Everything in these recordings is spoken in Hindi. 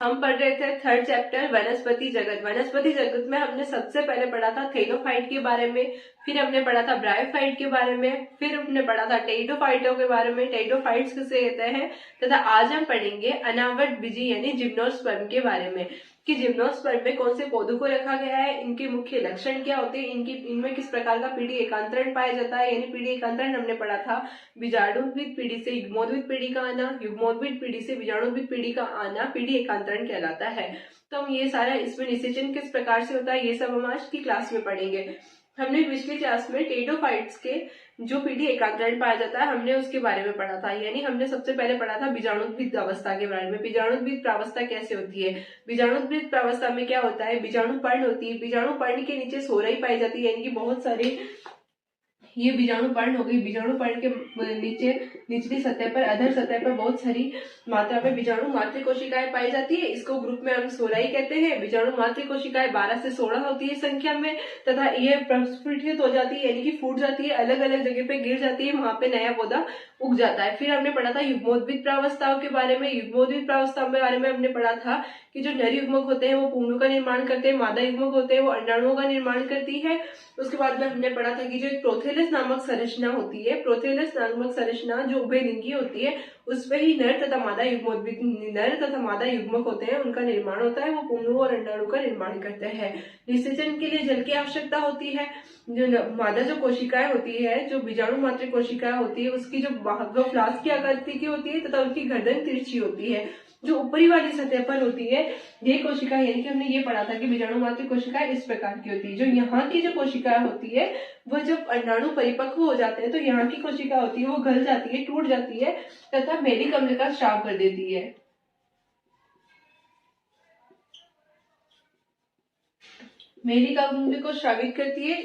हम पढ़ रहे थे थर्ड चैप्टर वनस्पति जगत। वनस्पति जगत में हमने सबसे पहले पढ़ा था थेलोफाइट के बारे में, फिर हमने पढ़ा था ब्रायोफाइट के बारे में, फिर हमने पढ़ा था टेरिडोफाइटों के बारे में, टेरिडोफाइट्स किसे कहते हैं, तथा आज हम पढ़ेंगे अनावर्तबीजी यानी जिम्नोस्पर्म के बारे में कि जिम्नोस्पर्म में कौन से पौधों को रखा गया है, इनके मुख्य लक्षण क्या होते हैं, इनमें किस प्रकार का पीढ़ी एकांतरण पाया जाता है। यानी पीढ़ी एकांतरण हमने पढ़ा था बीजाणुद्भिद पीढ़ी से युग्मोद्भिद पीढ़ी का आना, युग्मोद्भिद पीढ़ी से बीजाणुद्भिद पीढ़ी का आना पीढ़ी एकांतरण कहलाता है। तो हम ये सारा इसमें निषेचन किस प्रकार से होता है ये सब हम आज की क्लास में पढ़ेंगे। हमने पिछली क्लास में टेरिडोफाइट्स के जो पीढ़ी एकांतरण पाया जाता है हमने उसके बारे में पढ़ा था। यानी हमने सबसे पहले पढ़ा था बीजाणुद्भिद अवस्था के बारे में। बीजाणुद्भिद प्रावस्था कैसे होती है, बीजाणुद्भिद प्रावस्था में क्या होता है, बीजाणु पर्ण होती है, बीजाणु पर्ण के नीचे सोराई पाई जाती है, यानी कि बहुत सारे ये बीजाणु पर्ण हो गई। बीजाणु पर्ण के नीचे निचली सतह पर अधर सतह पर बहुत सारी मात्रा में बीजाणु मातृ कोशिकाएं पाई जाती है। इसको ग्रुप में हम सोराई कहते हैं। बीजाणु मातृ कोशिकाएं 12 से 16 होती है संख्या में, तथा ये प्रस्फुटित हो जाती है यानी कि फूट जाती है, अलग अलग जगह पे गिर जाती है, वहां पे नया पौधा उग जाता है। फिर हमने पढ़ा था युग्मोद्भिद प्रावस्थाओं के बारे में। युग्मोद्भिद प्रावस्थाओं के बारे में हमने पढ़ा था कि जो नर युग्मक होते हैं वो पुंगों का निर्माण करते हैं, मादा युग्मक होते हैं वो अंडाणुओं का निर्माण करती है। उसके बाद में हमने पढ़ा था कि जो प्रोथेलस नामक संरचना होती है, प्रोथेलस नामक संरचना जो उभयलिंगी होती है उसमें ही नर तथा मादा युग्मोद्भिद नर तथा मादा युग्मक होते हैं उनका निर्माण होता है, वो पुंगों और अंडाणु का निर्माण करते हैं। निषेचन के लिए जल की आवश्यकता होती है। जो मादा जो कोशिकाएं होती है, जो बीजाणु मात्र कोशिकाएं होती है, उसकी जो फ्लास्क की आकृति की होती है तथा उनकी गर्दन तिरछी होती है। जो ऊपरी वाली सतह पर होती है ये कोशिका, यानी कि हमने ये पढ़ा था कि बीजाणु मात्र कोशिकाएं इस प्रकार की होती है। जो यहाँ की जो कोशिकाएं होती है वह जब अंडाणु परिपक्व हो जाते हैं तो यहाँ की कोशिका होती है वो गल जाती है, टूट जाती है तथा मेलिक अम्ल का स्राव कर देती है। मेलिक अम्ल को स्रावित करती है।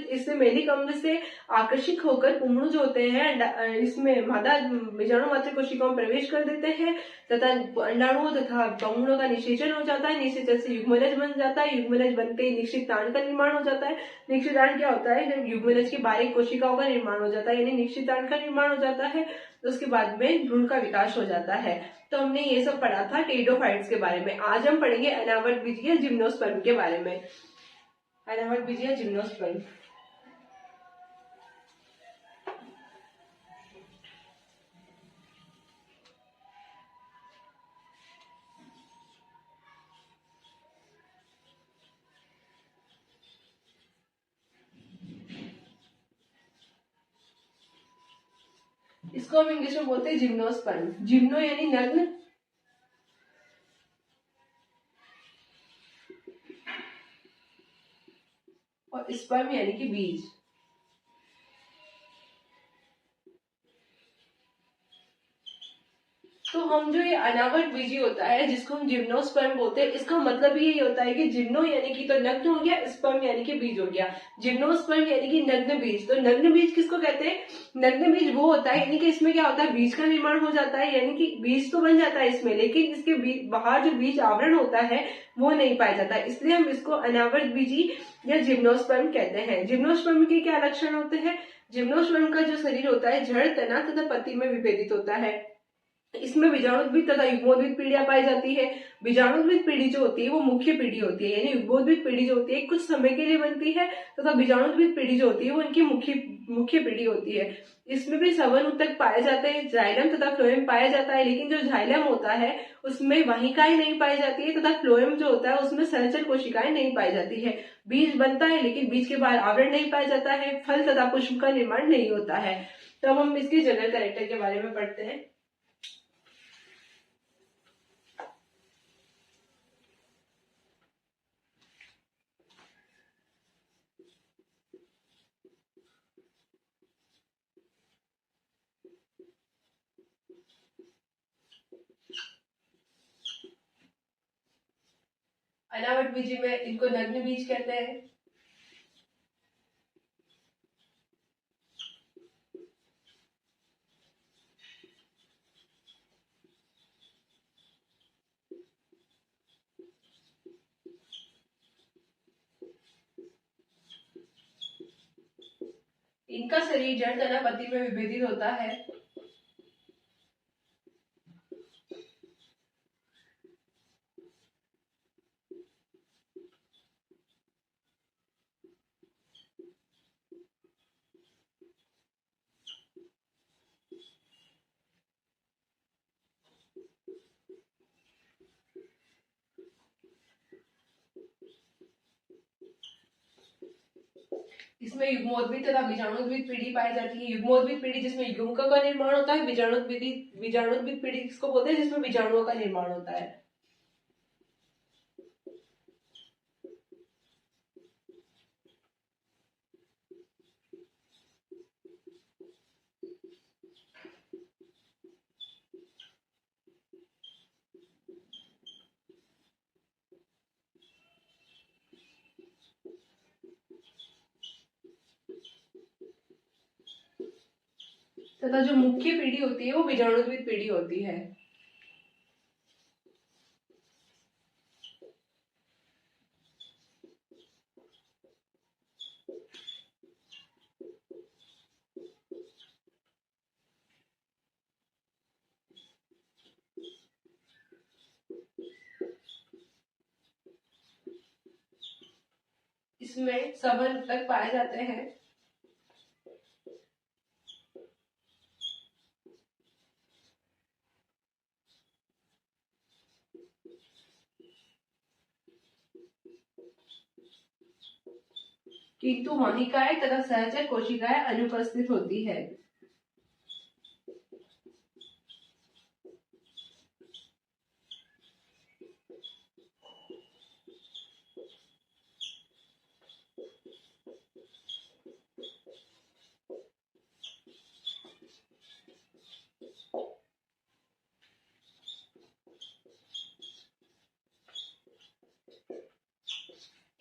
इससे मेलिक अम्ल से आकर्षित होकर पुंगड़ू जो होते हैं इसमें मादा बीजाणु मात्र कोशिकाओं में प्रवेश कर देते हैं तथा अंडाणुओं तथा पुंगड़ों का निषेचन हो जाता है। निषेचन से युग्मनज बन जाता है। युग्मनज बनते ही निश्चितांड का निर्माण हो जाता है। निश्चितांड क्या होता है, जब युग्मनज की बारीक कोशिकाओं का निर्माण हो जाता है यानी निश्चितांड का निर्माण हो जाता है, उसके बाद में भ्रूण का विकास हो जाता है। तो हमने ये सब पढ़ा था टेरिडोफाइट्स के बारे में। आज हम पढ़ेंगे अनावर्तबीजी या जिम्नोस्पर्म के बारे में। अनावर्तबीजी या जिम्नोस्पर्म। इसको हम इंग्लिश में बोलते हैं जिम्नोस्पर्म। जिम्नो यानी नग्न, और स्पर्म यानी कि बीज। तो हम जो ये अनावर्तबीजी होता है जिसको हम जिम्नोस्पर्म बोलते हैं, इसका मतलब ही यही होता है कि जिम्नो यानी कि तो नग्न हो गया, स्पर्म यानी कि बीज हो गया। जिम्नोस्पर्म यानी कि नग्न बीज। तो नग्न बीज किसको कहते हैं, नग्न बीज वो होता है यानी कि इसमें क्या होता है, बीज का निर्माण हो जाता है, यानी कि बीज तो बन जाता है इसमें, लेकिन इसके बाहर जो बीज आवरण होता है वो नहीं पाया जाता है, इसलिए हम इसको अनावर्तबीजी या जिम्नोस्पर्म कहते हैं। जिम्नोस्पर्म के क्या लक्षण होते हैं, जिम्नोस्पर्म का जो शरीर होता है जड़, तना तथा पत्ती में विभेदित होता है। इसमें बीजाणुद्भिद तथा युग्मोद्भिद पीढ़ियां पाई जाती है। बीजाणुद्भिद पीढ़ी जो होती है वो मुख्य पीढ़ी होती है, यानी युग्मोद्भिद पीढ़ी जो होती है कुछ समय के लिए बनती है तथा बीजाणुद्भिद पीढ़ी जो होती है वो इनकी मुख्य पीढ़ी होती है। इसमें भी सवन ऊतक पाए जाते हैं, जाइलम तथा फ्लोएम पाया जाता है, लेकिन जो जाइलम होता है उसमें वाहिकाएं नहीं पाई जाती है तथा फ्लोएम जो होता है उसमें संचर कोशिकाएं नहीं पाई जाती है। बीज बनता है लेकिन बीज के बाहर आवरण नहीं पाया जाता है, फल तथा पुष्प का निर्माण नहीं होता है। तो अब हम इसके जनरल कैरेक्टर के बारे में पढ़ते हैं। अनावर्तबीजी में इनको नग्न बीज कहते हैं। इनका शरीर जड़, तना, पत्ती में विभेदित होता है। इसमें युग्मोद्भिद तथा बीजाणुद्भिद पीढ़ी पाई जाती है। युग्मोद्भिद पीढ़ी जिसमें युग्मकों का निर्माण होता है, बीजाणुद्भिद पीढ़ी किसको बोलते हैं, जिसमें बीजाणुओं का निर्माण होता है। तथा जो मुख्य पीढ़ी होती है वो बीजाणुद्भिद पीढ़ी होती है। इसमें सभी ऊतक पाए जाते हैं। किंतु वाहिकाएं तथा सहचर कोशिकाएं अनुपस्थित होती है।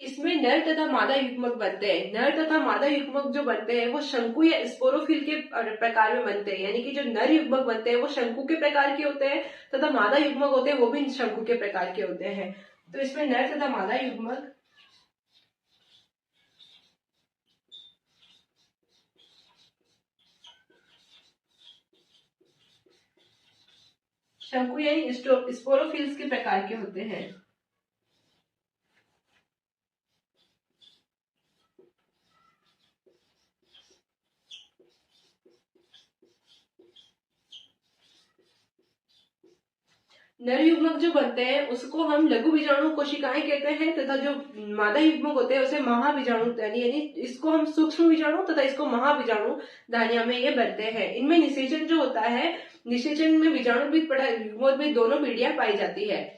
इसमें नर तथा मादा युग्मक बनते हैं। नर तथा मादा युग्मक जो बनते हैं वो शंकु या स्पोरोफिल के प्रकार में बनते हैं, यानी कि जो नर युग्मक बनते हैं वो शंकु के प्रकार के होते हैं तथा मादा युग्मक होते हैं वो भी शंकु के प्रकार के होते हैं। तो इसमें नर तथा मादा युग्मक शंकु यानी स्पोरोफिल्स के प्रकार के होते हैं। नर युग्मक जो बनते हैं उसको हम लघु बीजाणु कोशिकाएं कहते हैं तथा जो मादा युग्मक होते हैं उसे महाबीजाणु यानी इसको हम सूक्ष्म बीजाणु तथा इसको महाबीजाणु धानिया में ये बनते हैं। इनमें निषेचन जो होता है, निषेचन में बीजाणुद्भिद युग्मोद्भिद दोनों पीढ़ियां पाई जाती है।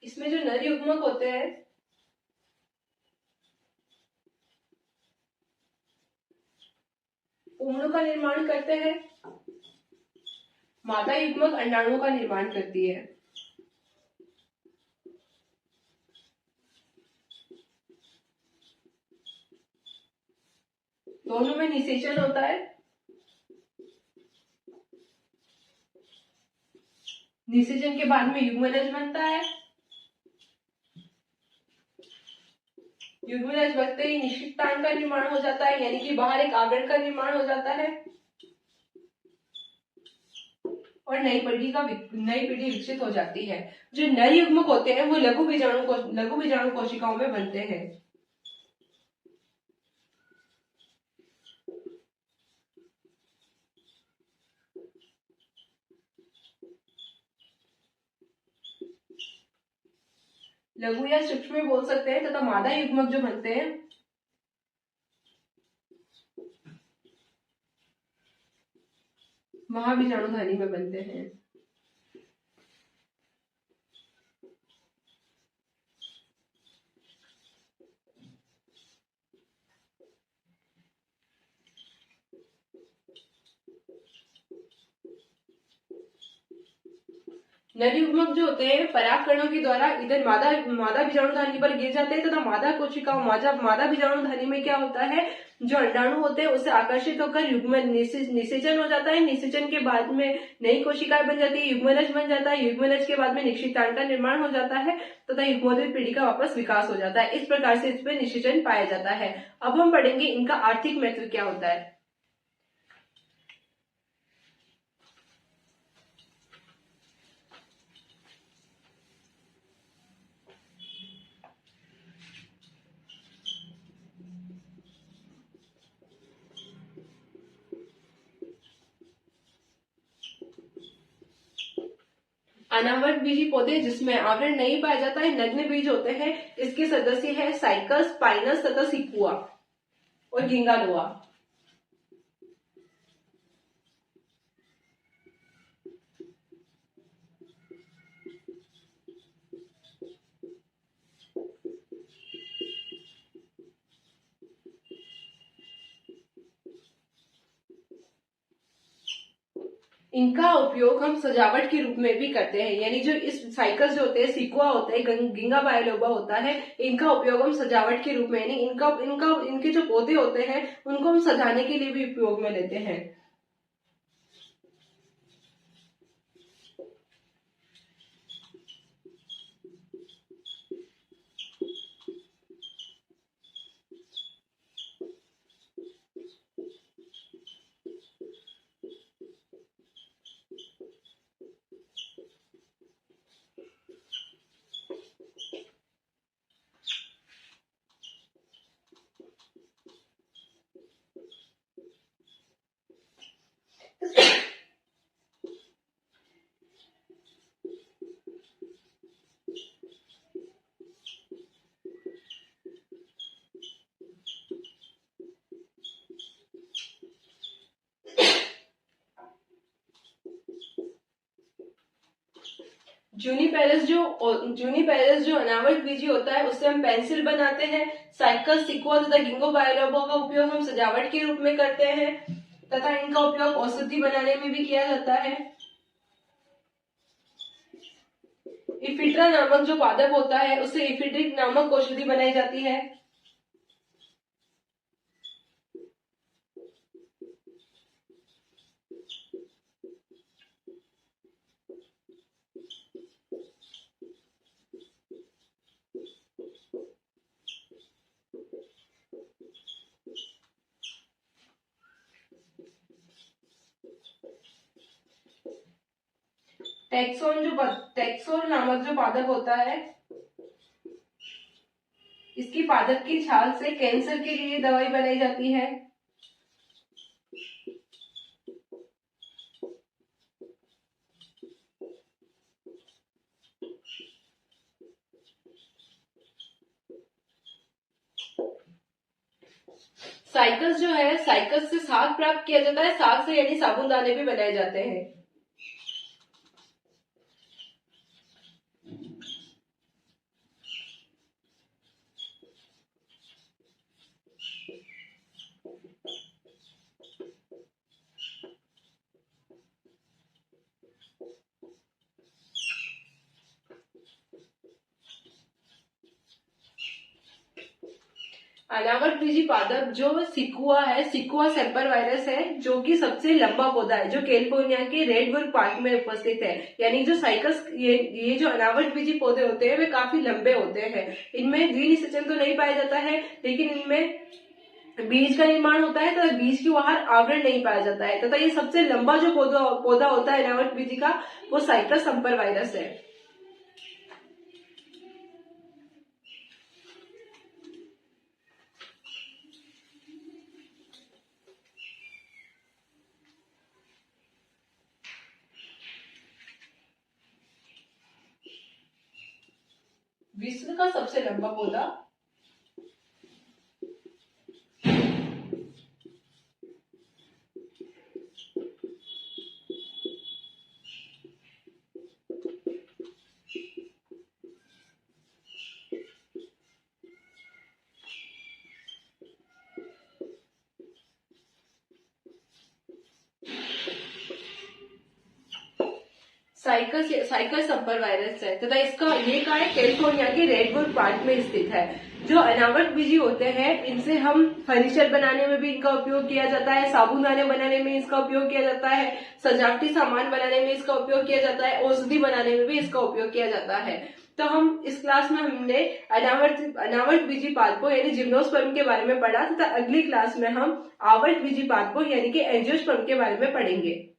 इसमें जो नर युग्मक होते हैं पुंगड़ों का निर्माण करते हैं, मादा युग्मक अंडाणुओं का निर्माण करती है। दोनों में निषेचन होता है। निषेचन के बाद में युग्मनज बनता है। युग्मनज बनते ही निषिक्तांड का निर्माण हो जाता है, यानी कि बाहर एक आवरण का निर्माण हो जाता है और नई पीढ़ी विकसित हो जाती है। जो नर युग्मक होते हैं वो लघु बीजाणु कोशिकाओं में बनते हैं। लघु या सूक्ष्म में बोल सकते हैं तथा मादा युग्मक जो बनते हैं महाबीजाणु धानी में बनते हैं। नर युग्मक जो होते हैं परागकणों के द्वारा इधर मादा बीजाणुधानी पर गिर जाते हैं तथा मादा बीजाणुधानी में क्या होता है, जो अंडाणु होते हैं उससे आकर्षित होकर युग्मन निषेचन हो जाता है। निषेचन के बाद में नई कोशिकाएं बन जाती है, युग्मनज बन जाता है। युग्मनज के बाद में निषिक्तांड का निर्माण हो जाता है तथा युग्मोद्भिद पीढ़ी का वापस विकास हो जाता है। इस प्रकार से इसमें निषेचन पाया जाता है। अब हम पढ़ेंगे इनका आर्थिक महत्व क्या होता है। अनावृत बीजी पौधे जिसमें आवरण नहीं पाया जाता है, नग्न बीज होते हैं। इसके सदस्य है साइकस, पाइनस तथा सिकुआ और गिंगालोआ। इनका उपयोग हम सजावट के रूप में भी करते हैं, यानी जो इस साइकस जो होते हैं, सिकुआ होते हैं, गिंगा बायोलोबा होता है, इनका उपयोग हम सजावट के रूप में, यानी इनके जो पौधे होते हैं उनको हम सजाने के लिए भी उपयोग में लेते हैं। जूनिपेरस जो अनावृत बीजी होता है उससे हम पेंसिल बनाते हैं। साइकस, सिकुआ तथा गिंगो बायोलोबा का उपयोग हम सजावट के रूप में करते हैं तथा इनका उपयोग औषधि बनाने में भी किया जाता है। इफिड्रा नामक जो पादप होता है उससे इफिड्रिक नामक औषधि बनाई जाती है। टेक्सोन नामक जो पादप होता है, इसकी पादप की छाल से कैंसर के लिए दवाई बनाई जाती है। साइकस जो है, साइकस से साग प्राप्त किया जाता है। साग से यानी साबुनदाने भी बनाए जाते हैं। अनावृत बीजी पादप जो सिकुआ है, सिकुआ सेम्परवाइरस है, जो कि सबसे लंबा पौधा है, जो कैलिफोर्निया के रेडवुड पार्क में उपस्थित है। यानी जो साइकस, ये जो अनावृत बीजी पौधे होते हैं वे काफी लंबे होते हैं। इनमें द्विनिषेचन तो नहीं पाया जाता है, लेकिन इनमें बीज का निर्माण होता है तथा बीज के बाहर आवरण नहीं पाया जाता है तथा ये सबसे लंबा जो पौधा होता है अनावृत बीजी का, वो साइकस सेम्परवाइरस है। विश्व का सबसे लंबा पौधा साइकस सेम्परवाइरस है तथा इसका ये का है कैलिफोर्निया के रेडवुड पार्क में स्थित है। जो अनावृत बीजी होते हैं इनसे हम फर्नीचर बनाने में भी इनका उपयोग किया जाता है, साबुनदाने बनाने में इसका उपयोग किया जाता है, सजावटी सामान बनाने में इसका उपयोग किया जाता है, औषधि बनाने में भी इसका उपयोग किया जाता है। तो हम इस क्लास में हमने अनावृत बीजी पादपों यानी जिम्नोस्पर्म के बारे में पढ़ा तथा अगली क्लास में हम आवर्त बीजी पादपों यानी कि एंजियोस्पर्म के बारे में पढ़ेंगे।